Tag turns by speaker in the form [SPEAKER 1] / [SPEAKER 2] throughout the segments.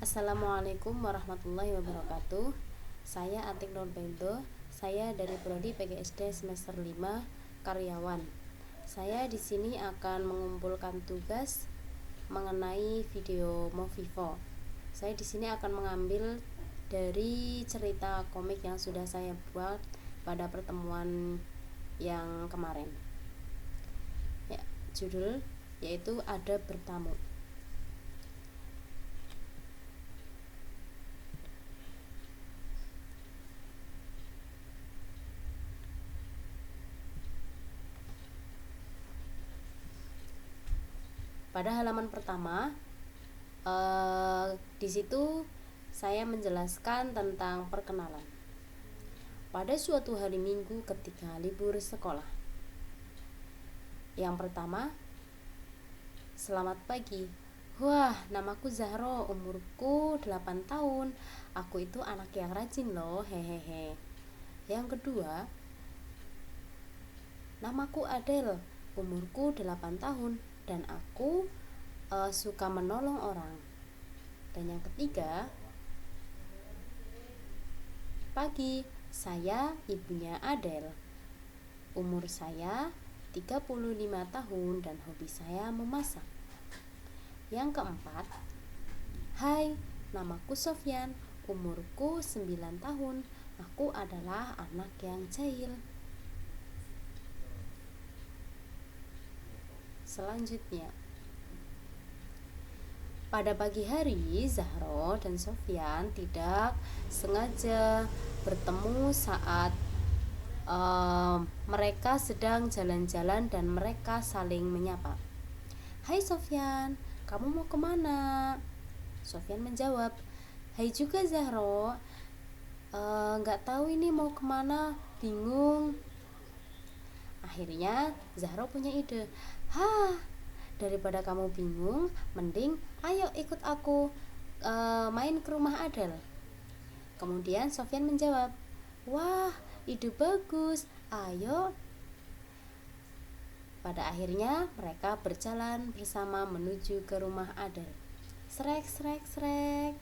[SPEAKER 1] Assalamualaikum warahmatullahi wabarakatuh. Saya Atik Nurbendo. Saya dari Prodi PGSD semester 5 karyawan. Saya di sini akan mengumpulkan tugas mengenai video Movivo. Saya di sini akan mengambil dari cerita komik yang sudah saya buat pada pertemuan yang kemarin. Ya, judul yaitu Ada Bertamu. Pada halaman pertama, di situ saya menjelaskan tentang perkenalan. Pada suatu hari Minggu ketika libur sekolah. Yang pertama, selamat pagi. Wah, namaku Zahro, umurku 8 tahun. Aku itu anak yang rajin loh, hehehe. Yang kedua, namaku Adel, umurku 8 tahun dan aku suka menolong orang. Dan yang ketiga, pagi, saya ibunya Adel. Umur saya 35 tahun dan hobi saya memasak. Yang keempat, hai, namaku Sofyan, umurku 9 tahun. Aku adalah anak yang jahil. Selanjutnya, pada pagi hari, Zahro dan Sofyan tidak sengaja bertemu saat mereka sedang jalan-jalan dan mereka saling menyapa. Hai Sofyan, kamu mau kemana? Sofyan menjawab, hai juga Zahro, nggak tahu ini mau kemana, bingung. Akhirnya Zahro punya ide, daripada kamu bingung, mending ayo ikut aku main ke rumah Adel. Kemudian Sofyan menjawab, wah, ide bagus, ayo. Pada akhirnya mereka berjalan bersama menuju ke rumah Adel. Srek, srek, srek.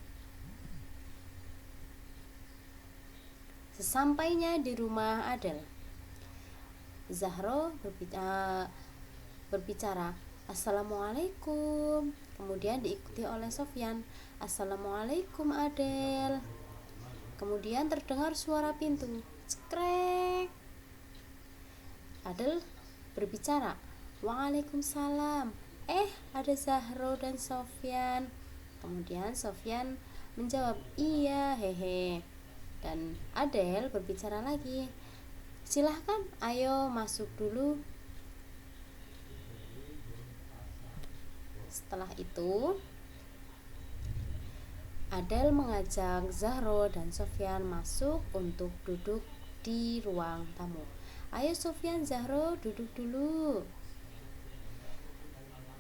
[SPEAKER 1] Sesampainya di rumah Adel, Zahro berbicara, Assalamualaikum. Kemudian diikuti oleh Sofyan, Assalamualaikum Adel. Kemudian terdengar suara pintu, cekrek. Adel berbicara, Waalaikumsalam. Ada Zahro dan Sofyan. Kemudian Sofyan menjawab, iya, hehe. Dan Adel berbicara lagi, silahkan, ayo masuk dulu. Setelah itu, Adel mengajak Zahro dan Sofyan masuk untuk duduk di ruang tamu. Ayo Sofyan, Zahro, duduk dulu.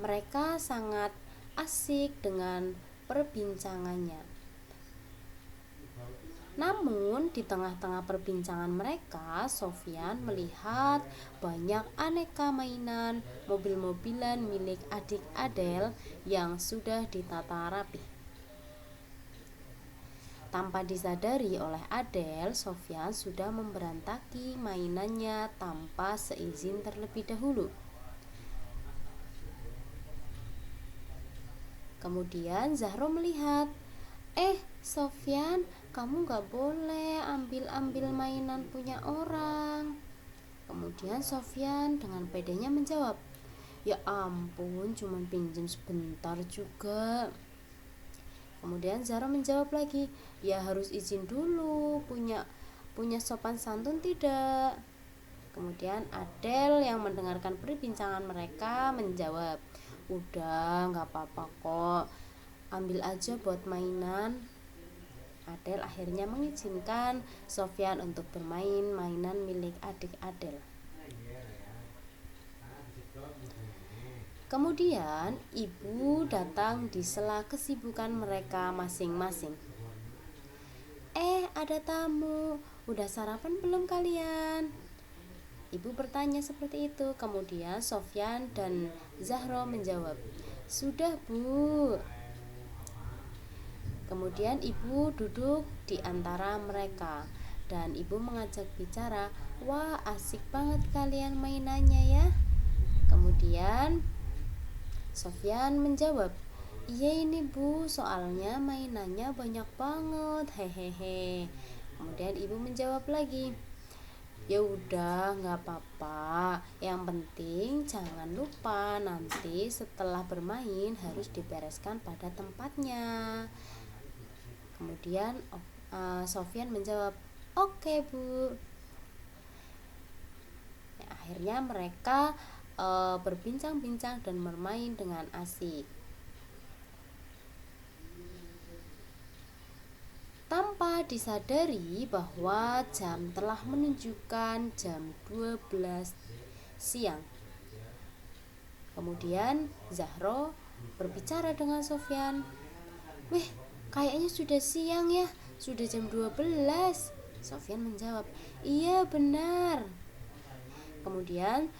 [SPEAKER 1] Mereka sangat asik dengan perbincangannya. Namun di tengah-tengah perbincangan mereka, Sofyan melihat banyak aneka mainan mobil-mobilan milik adik Adel yang sudah ditata rapi. Tanpa disadari oleh Adel, Sofyan sudah memberantaki mainannya tanpa seizin terlebih dahulu. Kemudian Zahro melihat, Sofyan, kamu gak boleh ambil-ambil mainan punya orang. Kemudian Sofyan dengan pedenya menjawab, ya ampun, cuma pinjam sebentar juga. Kemudian Zahro menjawab lagi, ya harus izin dulu, punya sopan santun tidak? Kemudian Adel yang mendengarkan perbincangan mereka menjawab, udah, gak apa-apa kok, ambil aja buat mainan. Adel akhirnya mengizinkan Sofyan untuk bermain mainan milik adik Adel. Kemudian ibu datang di sela kesibukan mereka masing-masing. Ada tamu, udah sarapan belum kalian? Ibu bertanya seperti itu. Kemudian Sofyan dan Zahro menjawab, sudah Bu. Kemudian ibu duduk di antara mereka dan ibu mengajak bicara, "Wah, asik banget kalian mainannya ya." Kemudian Sofyan menjawab, "Iya ini bu, soalnya mainannya banyak banget, hehehe." Kemudian ibu menjawab lagi, "Ya udah, nggak apa-apa. Yang penting jangan lupa nanti setelah bermain harus dibereskan pada tempatnya." Kemudian Sofyan menjawab, "Oke bu." Nah, akhirnya mereka berbincang-bincang dan bermain dengan asik. Tanpa disadari bahwa jam telah menunjukkan jam 12 siang. Kemudian Zahro berbicara dengan Sofyan, "Wih, kayaknya sudah siang ya, sudah jam 12." Sofyan menjawab, "Iya benar." Kemudian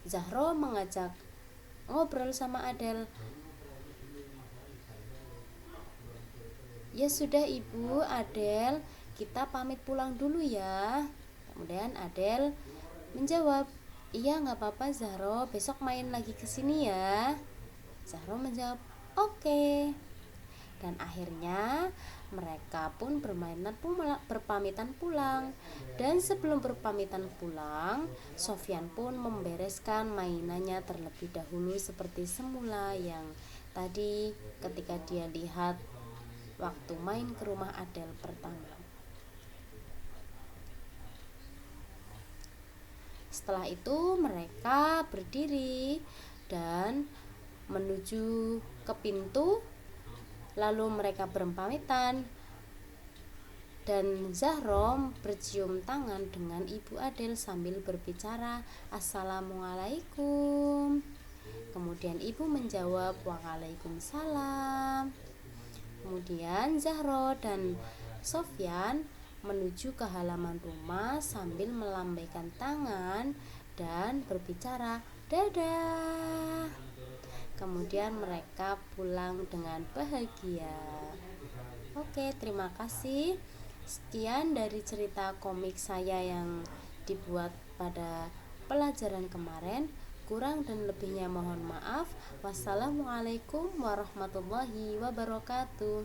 [SPEAKER 1] Zahro mengajak ngobrol sama Adel. "Ya sudah ibu, Adel, kita pamit pulang dulu ya." Kemudian Adel menjawab, "Iya nggak apa-apa Zahro, besok main lagi ke sini ya." Zahro menjawab, "Oke." Dan akhirnya mereka pun berpamitan pulang. Dan sebelum berpamitan pulang, Sofyan pun membereskan mainannya terlebih dahulu seperti semula yang tadi ketika dia lihat waktu main ke rumah Adel pertama. Setelah itu mereka berdiri dan menuju ke pintu. Lalu mereka berpamitan dan Zahro bercium tangan dengan ibu Adel sambil berbicara, "Assalamualaikum." Kemudian ibu menjawab, "Waalaikumsalam." Kemudian Zahro dan Sofyan menuju ke halaman rumah sambil melambaikan tangan dan berbicara, "Dadah." Kemudian mereka pulang dengan bahagia. Oke, terima kasih. Sekian dari cerita komik saya yang dibuat pada pelajaran kemarin. Kurang dan lebihnya mohon maaf. Wassalamualaikum warahmatullahi wabarakatuh.